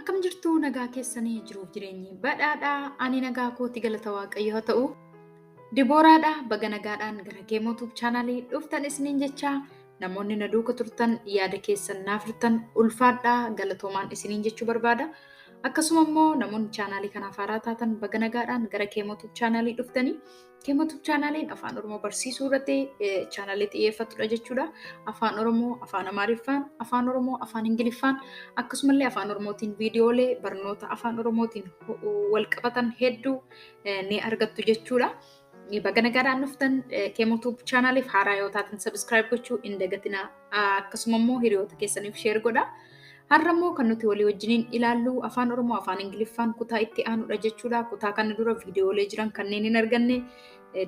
Akkam jirtu nagaa keessanii jiruuf jireenyi badhaadhaa ani nagaa kooti galata waaqayyo haa ta'u. Dibooraadha baga nagaadhaan gara Kemo Tube chaanalii dhuftan isiniin jecha namoonni na duuka turtan yaada keessan naaf turtan ulfaadhaa galatoomaan isiniin jechuu barbaada. Akkasuma immoo namoonni chaanalii kanaaf haaraa taatan baga nagaadhaan gara Kemo Tube chaanalii dhuftanii Kemo Tube chaanaliin Afaan Oromoo barsiisuu irratti chaanalii xiyyeeffatudha jechuudha. Afaan Oromoo, Afaan Amaariffaan, Afaan Oromoo, Afaan Ingiliffaan akkasumallee Afaan Oromootiin viidiyoolee barnoota Afaan Oromootiin wal qabatan hedduu ni argattu jechuudha. Baga nagaadhaan dhuftan Kemo Tube chaanaliif haaraa yoo taatan subscribe gochuu hin dagatinaa. Akkasuma immoo hiriyoota keessaniif share godhaa. Har'a immoo kan nuti walii wajjiniin ilaallu Afaan Oromoo, Afaan Ingiliffaan kutaa itti aanudha jechuudha. Kutaa kana dura viidiyoolee jiran kanneen hin arganne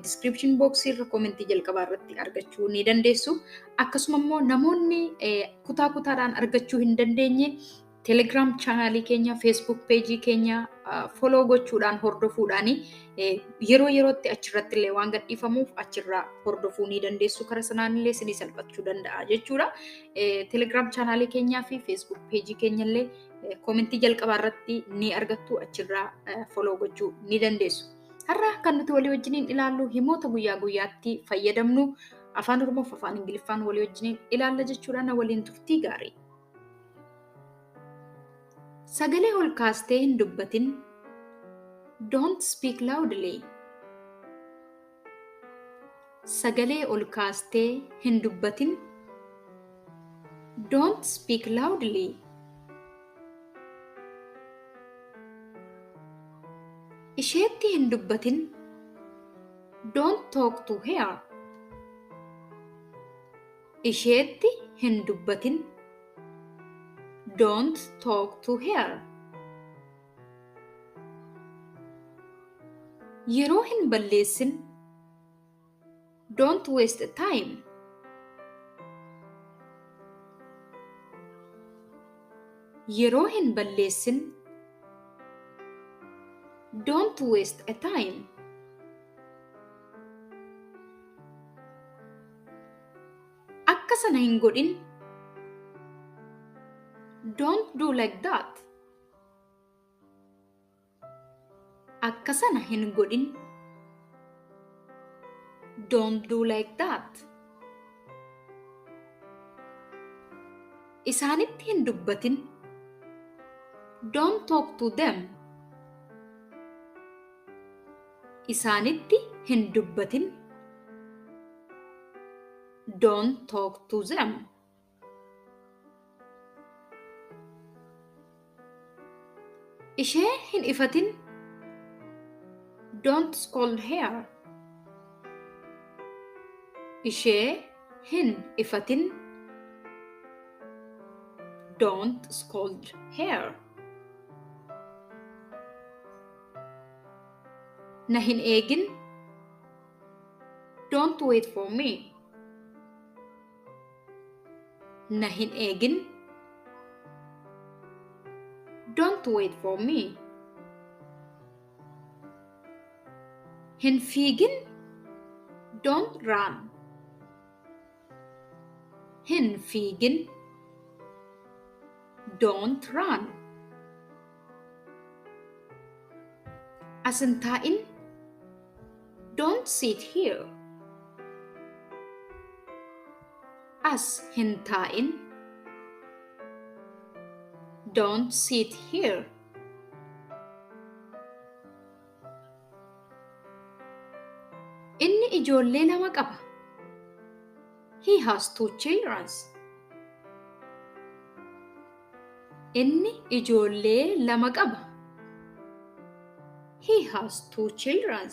description box irra commentii jalqabaa irratti argachuu ni dandeessu. Akkasuma immoo namoonni kutaa kutaadhaan argachuu hin dandeenye Telegram chaanalii keenya, Facebook page keenya follow gochuudhaan hordofuudhaan yeroo yerootti achirratti illee waan gadhiifamuuf achirraa hordofuu ni dandeessu. Karaa sanaan illee isinii salphachuu danda'a jechuudha. Telegram chaanalii keenyaa fi Facebook page keenya illee commentii jalqabaa irratti ni argattu, achirraa follow gochuu ni dandeessu. Har'a kan nuti walii wajjiniin ilaallu himoota guyyaa guyyaatti fayyadamnu Afaan Oromoo fi Afaan Ingiliffaan walii wajjiniin ilaalla jechuudha. Na waliin turtii gaarii. Sagalee ol kaastee hin dubbatin. Don't speak loudly. Sagalee ol kaastee hin dubbatin. Don't speak loudly. Isheetti hin dubbatin. Don't talk to her. Isheetti hin dubbatin. Don't talk to her. Yeroo hin balleessin. Don't waste time. Yeroo hin balleessin. Don't waste a time. Akka sana hin godhin. Don't do like that. Akka sana hin godhin. Don't do like that. Isaanitti hin dubbatin. Don't talk to them. Isaanitti hin dubbatin. Don't talk to them. Ishee hin ifatin. Don't scold her. Ishee hin ifatin. Don't scold her. Na hin eegin. Don't wait for me. Na hin eegin. Don't wait for me. Hin fiigin. Don't run. Hin fiigin. Don't run. As hin taa'in. Don't sit here. As hin taa'in. Don't sit here. Inni ijoollee lama qaba. He has 2 children. Inni ijoollee lama qaba. He has 2 children.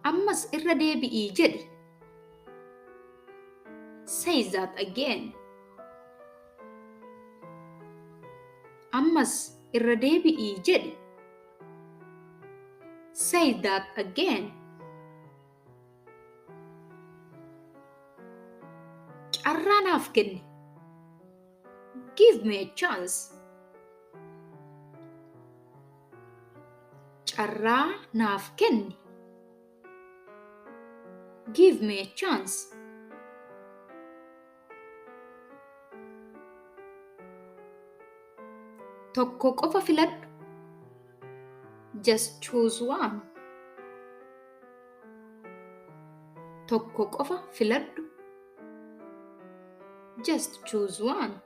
Ammas irra deebi'ii jedhi. Say that again. Ammas irra deebi'ii jedhi. Say that again. Carraa naaf kenni. Give me a chance. Carraa naaf kenni. Give me a chance. Tokko qofa filadhu. Just choose one. Tokko qofa filadhu. Just choose one.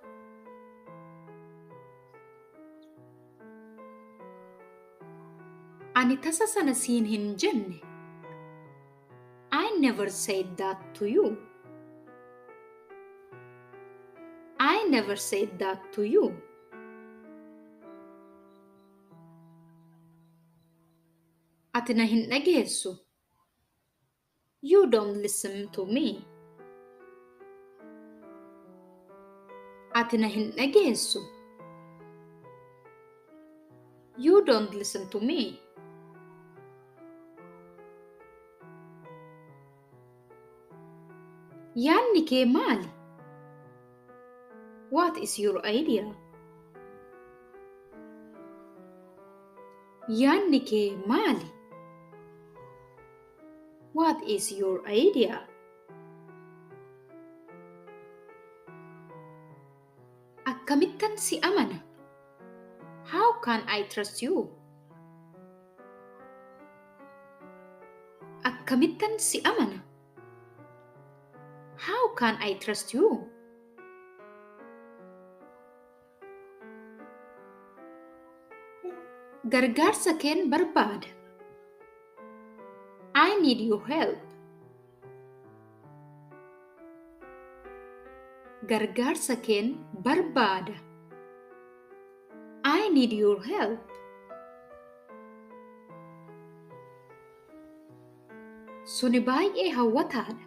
Ani tasa sana siin hin jenne. I never said that to you. I never said that to you. Ati na hin dhageessu. You don't listen to me. Ati na hin dhageessu. You don't listen to me. Yaanni kee maali? What is your idea? Yaanni kee maali? What is your idea? Akkamittan si amana? How can I trust you? Akkamittan si amana? How can I trust you? Gargaarsa keen barbaada. I need your help. Gargaarsa keen barbaada. I need your help. Suni baay'ee hawwataadha.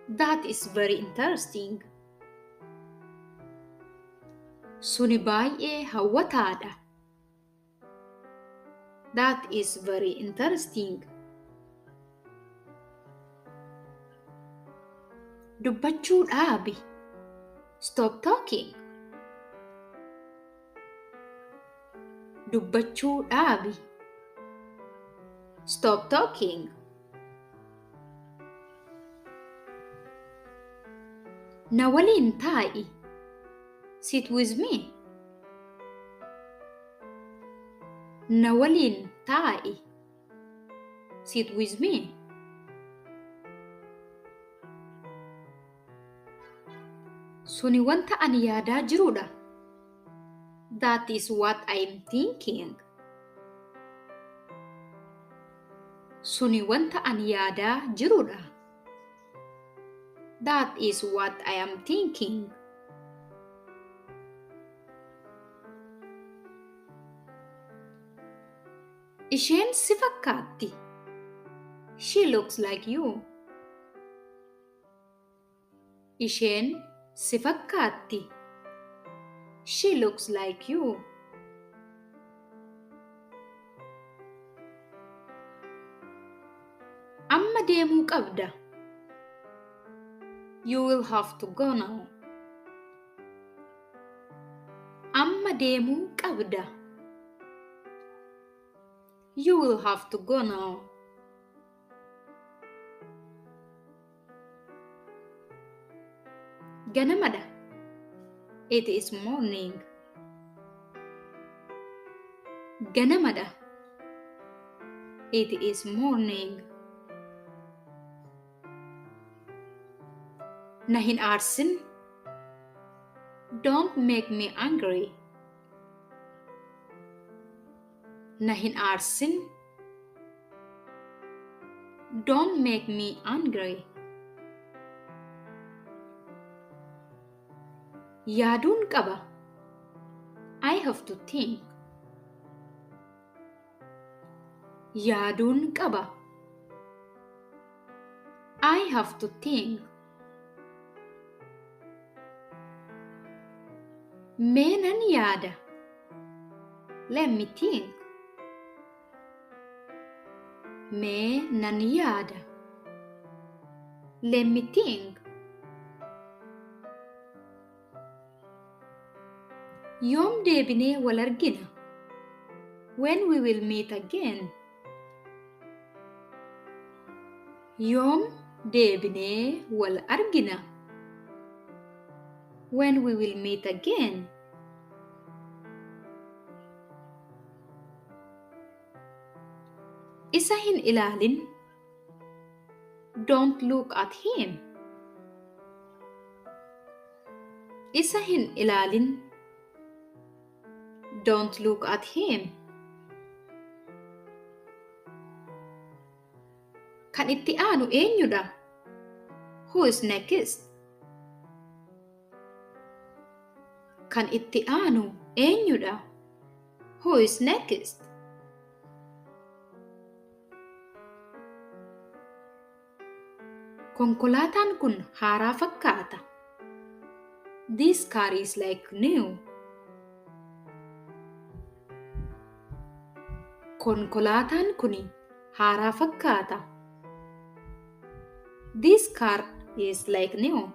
That is very interesting. Suni baay'ee hawwataadha. That is very interesting. Dubbachuu dhaabi. Stop talking. Dubbachuu dhaabi. Stop talking. Na waliin taa'i. Sit with me. Na waliin taa'i. Sit with me. Suni wanta ani yaadaa jirudha. That is what I'm thinking. Suni wanta ani yaadaa jirudha. That is what I am thinking. Isheen si fakkaatti. She looks like you. Isheen si fakkaatti. She looks like you. Amma deemuu qabda. You will have to go now. Amma deemuu qabda. You will have to go now. Ganamada. It is morning. Ganamada. It is morning. Na hin aarsin. Don't make me angry. Na hin aarsin. Don't make me angry. Yaaduun qaba. I have to think. Yaaduun qaba. I have to think. Mee nan yaada. Let me think. Mee nan yaada. Let me think. Yoom deebinee wal argina. When we will meet again. Yoom deebinee wal argina. When we will meet again. Isa hin ilaalin. Don't look at him. Isa hin ilaalin. Don't look at him. Kan itti aanu eenyudha? Who is next? Kan itti aanu eenyudha? Who is next? Konkolaataan kun haaraa fakkaata. This car is like new. Konkolaataan kun haaraa fakkaata. This car is like new.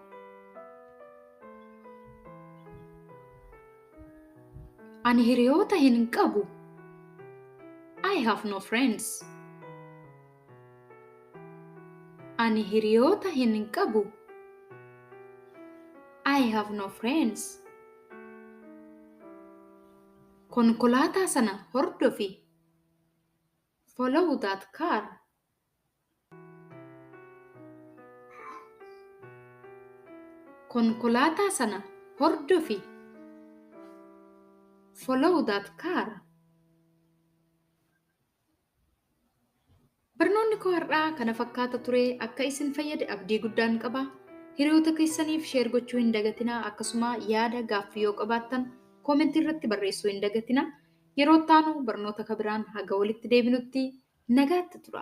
Ani hiriyoota hin qabu. I have no friends. Ani hiriyoota hin qabu. I have no friends. Konkolaataa sana hordofi. Follow that car. Konkolaataa sana hordofi. Follow that car. Barnoonni koo har'aa kana fakkaata ture. Akka isin fayyade abdii guddaan qaba. Hiriyoota keessaniif sheer gochuu hin dagatinaa. Akkasuma yaada gaaffii yoo qabaattan koomentii irratti barreessuu hin dagatinaa. Yeroo itti aanu barnoota kabiraan haga walitti deebinutti nagaatti tura.